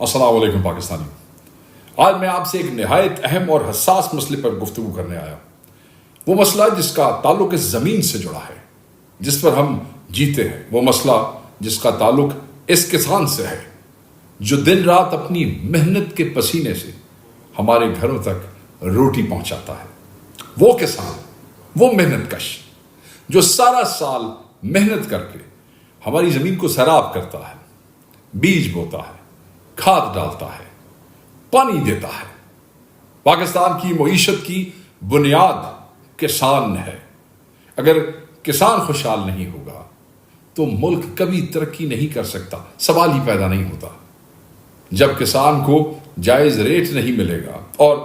السلام علیکم پاکستانی. آج میں آپ سے ایک نہایت اہم اور حساس مسئلے پر گفتگو کرنے آیا. وہ مسئلہ جس کا تعلق اس زمین سے جڑا ہے جس پر ہم جیتے ہیں. وہ مسئلہ جس کا تعلق اس کسان سے ہے جو دن رات اپنی محنت کے پسینے سے ہمارے گھروں تک روٹی پہنچاتا ہے. وہ کسان، وہ محنت کش جو سارا سال محنت کر کے ہماری زمین کو سیراب کرتا ہے، بیج بوتا ہے، کھاد ڈالتا ہے، پانی دیتا ہے. پاکستان کی معیشت کی بنیاد کسان ہے. اگر کسان خوشحال نہیں ہوگا تو ملک کبھی ترقی نہیں کر سکتا. سوال ہی پیدا نہیں ہوتا. جب کسان کو جائز ریٹ نہیں ملے گا اور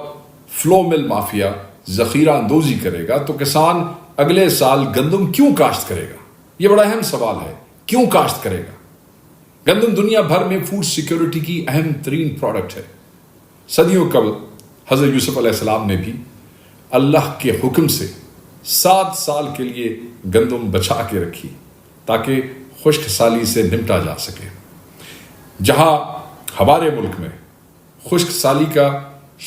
فلو مل مافیا ذخیرہ اندوزی کرے گا تو کسان اگلے سال گندم کیوں کاشت کرے گا؟ یہ بڑا اہم سوال ہے. کیوں کاشت کرے گا؟ گندم دنیا بھر میں فوڈ سیکیورٹی کی اہم ترین پروڈکٹ ہے. صدیوں قبل حضرت یوسف علیہ السلام نے بھی اللہ کے حکم سے 7 سال کے لیے گندم بچا کے رکھی تاکہ خشک سالی سے نمٹا جا سکے. جہاں ہمارے ملک میں خشک سالی کا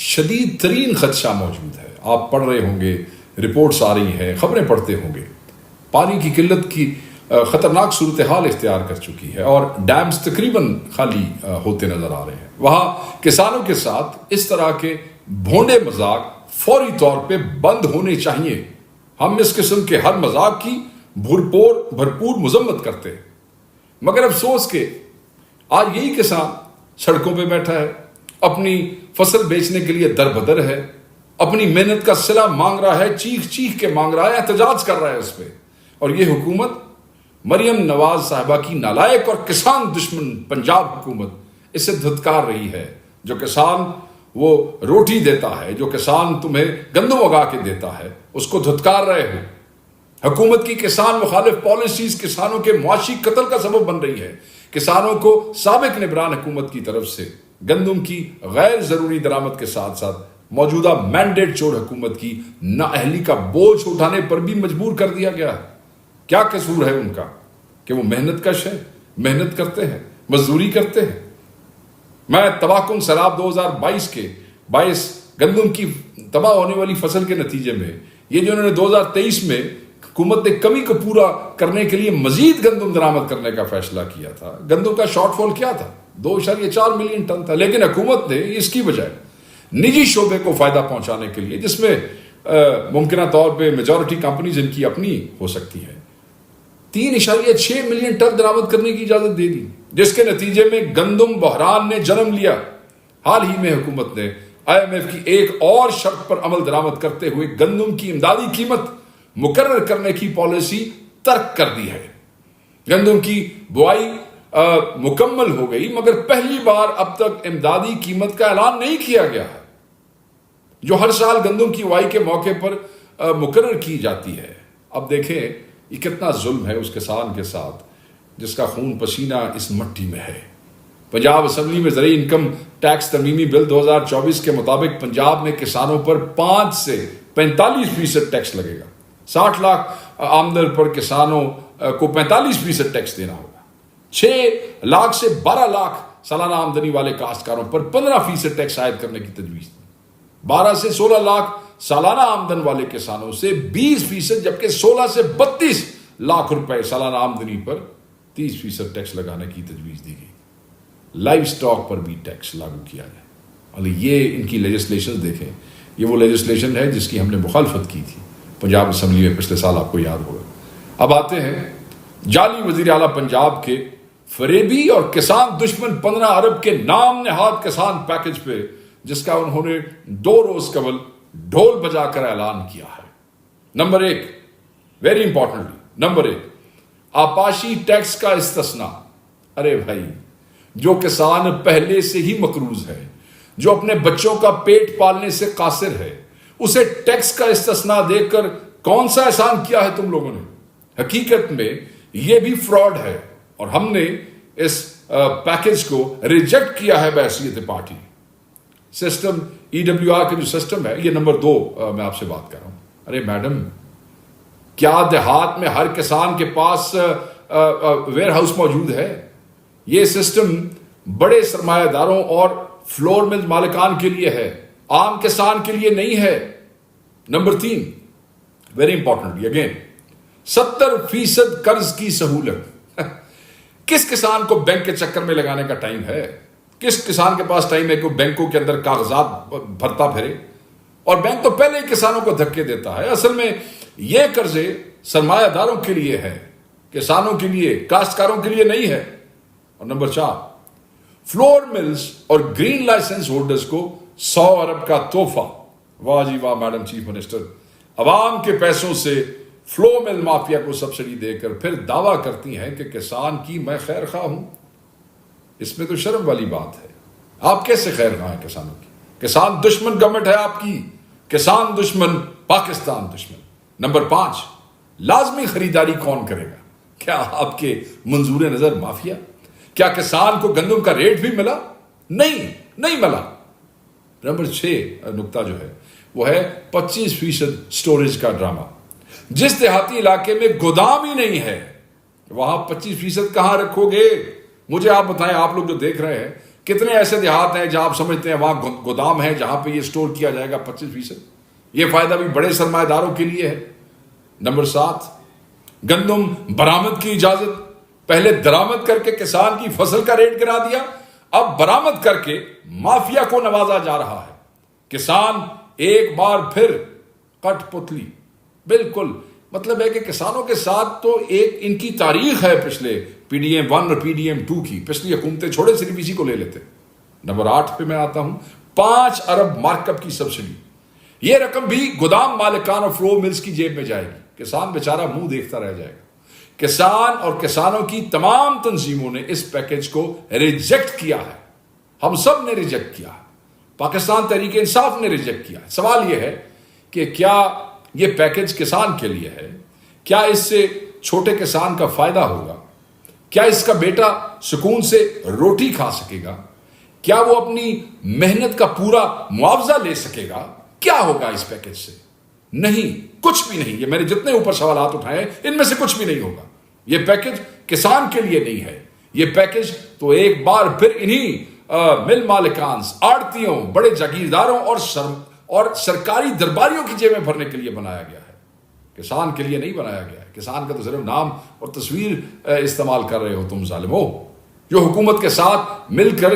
شدید ترین خدشہ موجود ہے، آپ پڑھ رہے ہوں گے، رپورٹس آ رہی ہیں، خبریں پڑھتے ہوں گے، پانی کی قلت کی خطرناک صورتحال اختیار کر چکی ہے اور ڈیمز تقریباً خالی ہوتے نظر آ رہے ہیں. وہاں کسانوں کے ساتھ اس طرح کے بھونڈے مذاق فوری طور پہ بند ہونے چاہیے. ہم اس قسم کے ہر مذاق کی بھرپور مذمت کرتے ہیں، مگر افسوس کہ آج یہی کسان سڑکوں پہ بیٹھا ہے، اپنی فصل بیچنے کے لیے در بدر ہے، اپنی محنت کا صلہ مانگ رہا ہے، چیخ چیخ کے مانگ رہا ہے، احتجاج کر رہا ہے اس پہ. اور یہ حکومت مریم نواز صاحبہ کی نالائق اور کسان دشمن پنجاب حکومت اسے دھتکار رہی ہے. جو کسان وہ روٹی دیتا ہے، جو کسان تمہیں گندم اگا کے دیتا ہے، اس کو دھتکار رہے ہو. حکومت کی کسان مخالف پالیسیز کسانوں کے معاشی قتل کا سبب بن رہی ہے. کسانوں کو سابق نگران حکومت کی طرف سے گندم کی غیر ضروری درآمد کے ساتھ ساتھ موجودہ مینڈیٹ چور حکومت کی نااہلی کا بوجھ اٹھانے پر بھی مجبور کر دیا گیا ہے. کیا قصور ہے ان کا کہ وہ محنت کش ہے، محنت کرتے ہیں، مزدوری کرتے ہیں. میں تباہ کن سیلاب 2022 کے باعث گندم کی تباہ ہونے والی فصل کے نتیجے میں یہ جو انہوں نے 2023 میں حکومت نے کمی کو پورا کرنے کے لیے مزید گندم درآمد کرنے کا فیصلہ کیا تھا. گندم کا شارٹ فال کیا تھا؟ 2.4 ملین ٹن تھا. لیکن حکومت نے اس کی بجائے نجی شعبے کو فائدہ پہنچانے کے لیے، جس میں ممکنہ طور پہ میجورٹی کمپنیز ان کی اپنی ہو سکتی ہیں، 3.6 ملین ٹن درآمد کرنے کی اجازت دے دی، جس کے نتیجے میں گندم بحران نے جنم لیا. حال ہی میں حکومت نے IMF کی ایک اور شرط پر عمل درآمد کرتے ہوئے گندم کی امدادی قیمت مقرر کرنے کی پالیسی ترک کر دی ہے. گندم کی بوائی مکمل ہو گئی، مگر پہلی بار اب تک امدادی قیمت کا اعلان نہیں کیا گیا ہے جو ہر سال گندم کی بوائی کے موقع پر مقرر کی جاتی ہے. اب دیکھیں یہ کتنا ظلم ہے اس کسان کے ساتھ جس کا خون پسینہ اس مٹی میں ہے. پنجاب اسمبلی میں زرعی انکم ٹیکس ترمیمی بل 2024 کے مطابق پنجاب میں کسانوں پر 5 سے 45% ٹیکس لگے گا. 60 لاکھ آمدن پر کسانوں کو 45% ٹیکس دینا ہوگا. 6 لاکھ سے 12 لاکھ سالانہ آمدنی والے کاشتکاروں پر 15% ٹیکس عائد کرنے کی تجویز دی. 12 سے 16 لاکھ سالانہ آمدن والے کسانوں سے 20%، جبکہ 16 سے 32 لاکھ روپے سالانہ آمدنی پر 30% ٹیکس لگانے کی تجویز دی گئی. لائف سٹاک پر بھی ٹیکس لاگو کیا جائے. اور یہ ان کی لیجسلیشن دیکھیں، یہ وہ لیجسلیشن ہے جس کی ہم نے مخالفت کی تھی پنجاب اسمبلی میں پچھلے سال، آپ کو یاد ہوگا. اب آتے ہیں جعلی وزیر اعلیٰ پنجاب کے فریبی اور کسان دشمن 15 ارب کے نام نہاد کسان پیکج پہ، جس کا انہوں نے 2 روز قبل ڈھول بجا کر اعلان کیا ہے. نمبر 1، ویری امپورٹنٹلی، نمبر 1، آپاشی ٹیکس کا استثناء. ارے بھائی، جو کسان پہلے سے ہی مقروض ہے، جو اپنے بچوں کا پیٹ پالنے سے قاصر ہے، اسے ٹیکس کا استثناء دے کر کون سا احسان کیا ہے تم لوگوں نے؟ حقیقت میں یہ بھی فراڈ ہے اور ہم نے اس پیکج کو ریجیکٹ کیا ہے بحیثیت پارٹی. سسٹم EWR کا جو سسٹم ہے، یہ نمبر 2 میں آپ سے بات کر رہا ہوں. ارے میڈم، کیا دیہات میں ہر کسان کے پاس ویئر ہاؤس موجود ہے؟ یہ سسٹم بڑے سرمایہ داروں اور فلور مل مالکان کے لیے ہے، عام کسان کے لیے نہیں ہے۔ نمبر 3، ویری امپورٹنٹ اگین، 70% قرض کی سہولت۔ کس کسان کو بینک کے چکر میں لگانے کا ٹائم ہے؟ کس کسان کے پاس ٹائم ہے کہ وہ بینکوں کے اندر کاغذات بھرتا پھرے؟ اور بینک تو پہلے ہی کسانوں کو دھکے دیتا ہے۔ اصل میں یہ قرضے سرمایہ داروں کے لیے ہے، کسانوں کے لیے، کاشتکاروں کے لیے نہیں ہے۔ اور نمبر 4، فلور ملز اور گرین لائسنس ہولڈرز کو 100 ارب کا تحفہ۔ واہ جی واہ میڈم چیف منسٹر، عوام کے پیسوں سے فلور مل مافیا کو سبسڈی دے کر پھر دعویٰ کرتی ہیں کہ کسان کی میں خیر خواہ ہوں۔ اس میں تو شرم والی بات ہے۔ آپ کیسے خیر خواہ ہیں کسانوں کی؟ کسان دشمن گورنمنٹ ہے آپ کی، کسان دشمن، پاکستان دشمن۔ نمبر 5، لازمی خریداری کون کرے گا؟ کیا آپ کے منظور نظر مافیا؟ کیا کسان کو گندم کا ریٹ بھی ملا؟ نہیں ملا۔ نمبر 6 نقطہ جو ہے وہ ہے 25% سٹوریج کا ڈرامہ۔ جس دیہاتی علاقے میں گودام ہی نہیں ہے وہاں 25% کہاں رکھو گے؟ مجھے آپ بتائیں، آپ لوگ جو دیکھ رہے ہیں، کتنے ایسے دیہات ہیں جہاں آپ سمجھتے ہیں وہاں گودام ہے جہاں پہ یہ سٹور کیا جائے گا 25%؟ یہ فائدہ بھی بڑے سرمایہ داروں کے لیے ہے۔ نمبر 7، گندم برآمد کی اجازت۔ پہلے درآمد کر کے کسان کی فصل کا ریٹ گرا دیا، اب برآمد کر کے مافیا کو نوازا جا رہا ہے۔ کسان ایک بار پھر کٹ پتلی۔ بالکل، مطلب ہے کہ کسانوں کے ساتھ تو ایک ان کی تاریخ ہے پچھلے PDM 1 اور PDM 2 کی، پچھلی حکومتیں چھوڑے صرف اسی کو لے لیتے۔ نمبر 8 پہ میں آتا ہوں، 5 ارب مارک اپ کی سبسڈی۔ یہ رقم بھی گودام مالکان اور فلور ملز کی جیب میں جائے گی۔ کسان بیچارہ منہ دیکھتا رہ جائے گا۔ کسان اور کسانوں کی تمام تنظیموں نے اس پیکج کو ریجیکٹ کیا ہے۔ ہم سب نے ریجیکٹ کیا ہے، پاکستان تحریک انصاف نے ریجیکٹ کیا ہے۔ سوال یہ ہے کہ کیا یہ پیکج کسان کے لیے ہے؟ کیا اس سے چھوٹے کسان کا فائدہ ہوگا؟ کیا اس کا بیٹا سکون سے روٹی کھا سکے گا؟ کیا وہ اپنی محنت کا پورا معاوضہ لے سکے گا؟ کیا ہوگا اس پیکج سے؟ نہیں، کچھ بھی نہیں۔ یہ میں نے جتنے اوپر سوالات اٹھائے ان میں سے کچھ بھی نہیں ہوگا۔ یہ پیکج کسان کے لیے نہیں ہے۔ یہ پیکج تو ایک بار پھر انہی مل مالکان، آڑتیوں، بڑے جاگیرداروں اور سرکاری درباریوں کی جیبیں بھرنے کے لیے بنایا گیا ہے، کسان کے لیے نہیں بنایا گیا ہے۔ کسان کا تو صرف نام اور تصویر استعمال کر رہے ہو تم ظالموں، جو حکومت کے ساتھ مل کر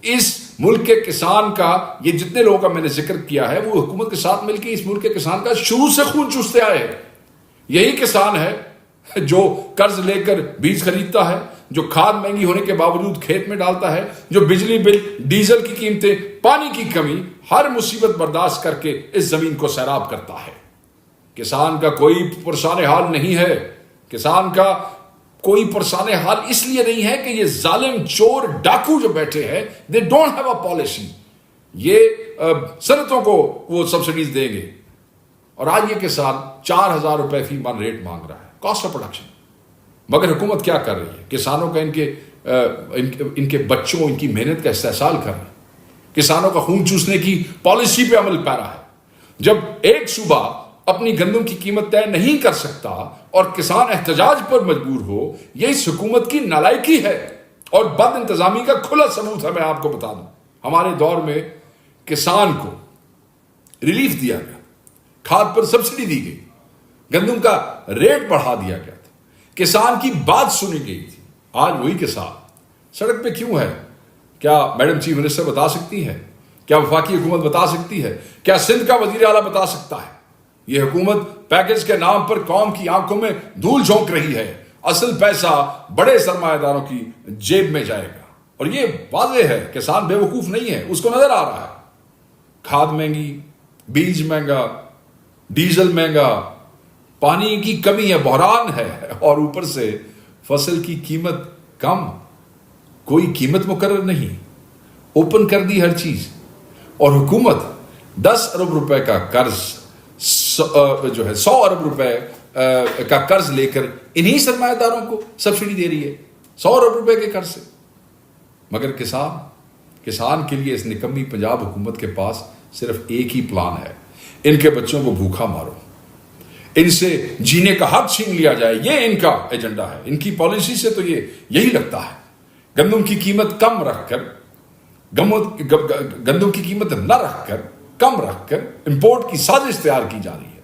اس ملک کے کسان کا، یہ جتنے لوگوں کا میں نے ذکر کیا ہے، وہ حکومت کے ساتھ مل کے اس ملک کے کسان کا شروع سے خون چوستے آئے ہیں۔ یہی کسان ہے جو قرض لے کر بیج خریدتا ہے، جو کھاد مہنگی ہونے کے باوجود کھیت میں ڈالتا ہے، جو بجلی بل، ڈیزل کی قیمتیں، پانی کی کمی، ہر مصیبت برداشت کر کے اس زمین کو سیراب کرتا ہے۔ کسان کا کوئی پرسان حال نہیں ہے۔ کسان کا کوئی پرسان حال اس لیے نہیں ہے کہ یہ ظالم چور ڈاکو جو بیٹھے ہیں، they don't have a policy۔ یہ صنعتوں کو وہ سبسڈیز دیں گے، اور آج یہ کسان 4000 روپے فی من ریٹ مانگ رہا ہے، کاسٹ آف پروڈکشن۔ مگر حکومت کیا کر رہی ہے؟ کسانوں کا ان کے بچوں، ان کی محنت کا استحصال کر رہی ہے، کسانوں کا خون چوسنے کی پالیسی پہ عمل پیرا ہے۔ جب ایک صوبہ اپنی گندم کی قیمت طے نہیں کر سکتا اور کسان احتجاج پر مجبور ہو، یہ اس حکومت کی نالائکی ہے اور بد انتظامی کا کھلا ثبوت ہے۔ میں آپ کو بتا دوں، ہمارے دور میں کسان کو ریلیف دیا گیا، کھاد پر سبسڈی دی گئی، گندم کا ریٹ بڑھا دیا گیا تھا، کسان کی بات سنی گئی تھی۔ آج وہی کسان سڑک پہ کیوں ہے؟ کیا میڈم چیف منسٹر بتا سکتی ہے؟ کیا وفاقی حکومت بتا سکتی ہے؟ کیا سندھ کا وزیر اعلیٰ بتا سکتا ہے؟ یہ حکومت پیکج کے نام پر قوم کی آنکھوں میں دھول جھونک رہی ہے۔ اصل پیسہ بڑے سرمایہ داروں کی جیب میں جائے گا، اور یہ واضح ہے، کسان بے وقوف نہیں ہے، اس کو نظر آ رہا ہے۔ کھاد مہنگی، بیج مہنگا، ڈیزل مہنگا، پانی کی کمی ہے، بحران ہے، اور اوپر سے فصل کی قیمت کم، کوئی قیمت مقرر نہیں، اوپن کر دی ہر چیز، اور حکومت 10 ارب روپے کا قرض جو ہے 100 ارب روپے کا قرض لے کر انہی سرمایہ داروں کو سبسڈی دے رہی ہے 100 ارب روپے کے قرض سے۔ مگر کسان کے لیے اس نکمی پنجاب حکومت کے پاس صرف ایک ہی پلان ہے، ان کے بچوں کو بھوکا مارو، ان سے جینے کا حق چھین لیا جائے، یہ ان کا ایجنڈا ہے۔ ان کی پالیسی سے تو یہی لگتا ہے گندم کی قیمت کم رکھ کر گندم کی قیمت نہ رکھ کر کم رکھ کر امپورٹ کی سازش تیار کی جا رہی ہے.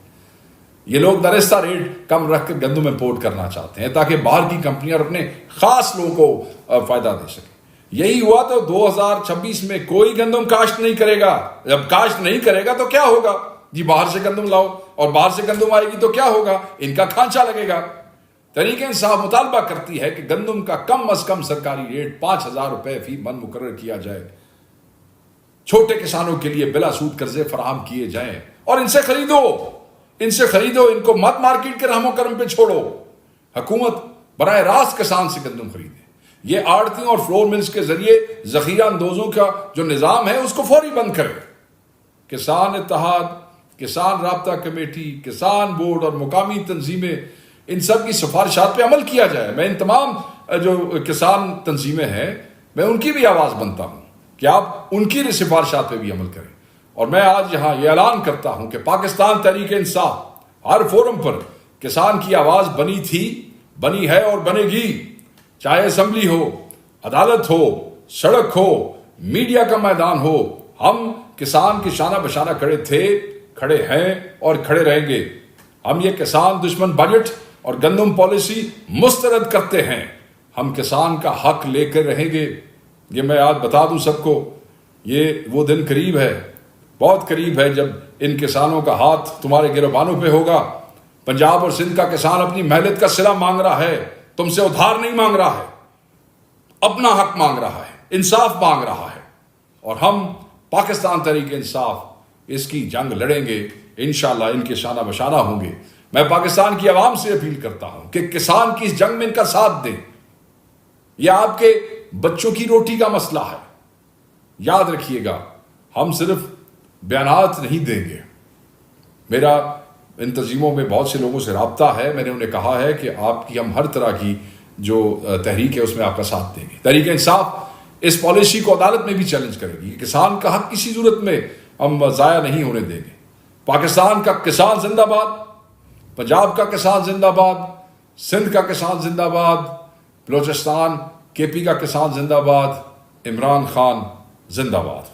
یہ لوگ درستہ ریٹ کم رکھ کر گندم امپورٹ کرنا چاہتے ہیں تاکہ باہر کی کمپنیاں اور اپنے خاص لوگوں کو فائدہ دے سکیں. یہی ہوا تو 2026 میں کوئی گندم کاشت نہیں کرے گا. جب کاشت نہیں کرے گا تو کیا ہوگا؟ جی باہر سے گندم لاؤ، اور باہر سے گندم آئے گی تو کیا ہوگا؟ ان کا کھانچہ لگے گا. تحریک انصاف مطالبہ کرتی ہے کہ گندم کا کم از کم سرکاری ریٹ 5,000 روپے فی من مقرر کیا جائے. چھوٹے کسانوں کے لیے بلا سود قرضے فراہم کیے جائیں اور ان سے خریدو، ان کو مت مارکیٹ کے رحم و کرم پہ چھوڑو. حکومت براہ راست کسان سے گندم خریدے. یہ آڑتیوں اور فلور ملز کے ذریعے ذخیرہ اندوزوں کا جو نظام ہے اس کو فوری بند کرے. کسان اتحاد، کسان رابطہ کمیٹی، کسان بورڈ اور مقامی تنظیمیں، ان سب کی سفارشات پہ عمل کیا جائے. میں ان تمام جو کسان تنظیمیں ہیں میں ان کی بھی آواز بنتا ہوں کہ آپ ان کی سفارشات پہ بھی عمل کریں. اور میں آج یہاں یہ اعلان کرتا ہوں کہ پاکستان تحریک انصاف ہر فورم پر کسان کی آواز بنی تھی، بنی ہے اور بنے گی. چاہے اسمبلی ہو، عدالت ہو، سڑک ہو، میڈیا کا میدان ہو، ہم کسان کی شانہ بشانہ کھڑے تھے، کھڑے ہیں اور کھڑے رہیں گے. ہم یہ کسان دشمن بجٹ اور گندم پالیسی مسترد کرتے ہیں. ہم کسان کا حق لے کر رہیں گے. یہ میں آج بتا دوں سب کو، یہ وہ دن قریب ہے، بہت قریب ہے جب ان کسانوں کا ہاتھ تمہارے گریبانوں پہ ہوگا. پنجاب اور سندھ کا کسان اپنی محنت کا صلہ مانگ رہا ہے، تم سے ادھار نہیں مانگ رہا ہے، اپنا حق مانگ رہا ہے، انصاف مانگ رہا ہے. اور ہم پاکستان تحریک انصاف اس کی جنگ لڑیں گے. انشاءاللہ ان کے شانہ بشانہ ہوں گے. میں پاکستان کی عوام سے اپیل کرتا ہوں کہ کسان کی اس جنگ میں ان کا ساتھ دیں. یہ آپ کے بچوں کی روٹی کا مسئلہ ہے. یاد رکھیے گا، ہم صرف بیانات نہیں دیں گے. میرا ان تنظیموں میں بہت سے لوگوں سے رابطہ ہے. میں نے انہیں کہا ہے کہ آپ کی ہم ہر طرح کی جو تحریک ہے اس میں آپ کا ساتھ دیں گے. تحریک انصاف اس پالیسی کو عدالت میں بھی چیلنج کرے گی. کسان کا حق کسی صورت میں ہم ضائع نہیں ہونے دیں گے. پاکستان کا کسان زندہ باد، پنجاب کا کسان زندہ باد، سندھ کا کسان زندہ باد، بلوچستان کے پی کا کسان زندہ باد، عمران خان زندہ باد.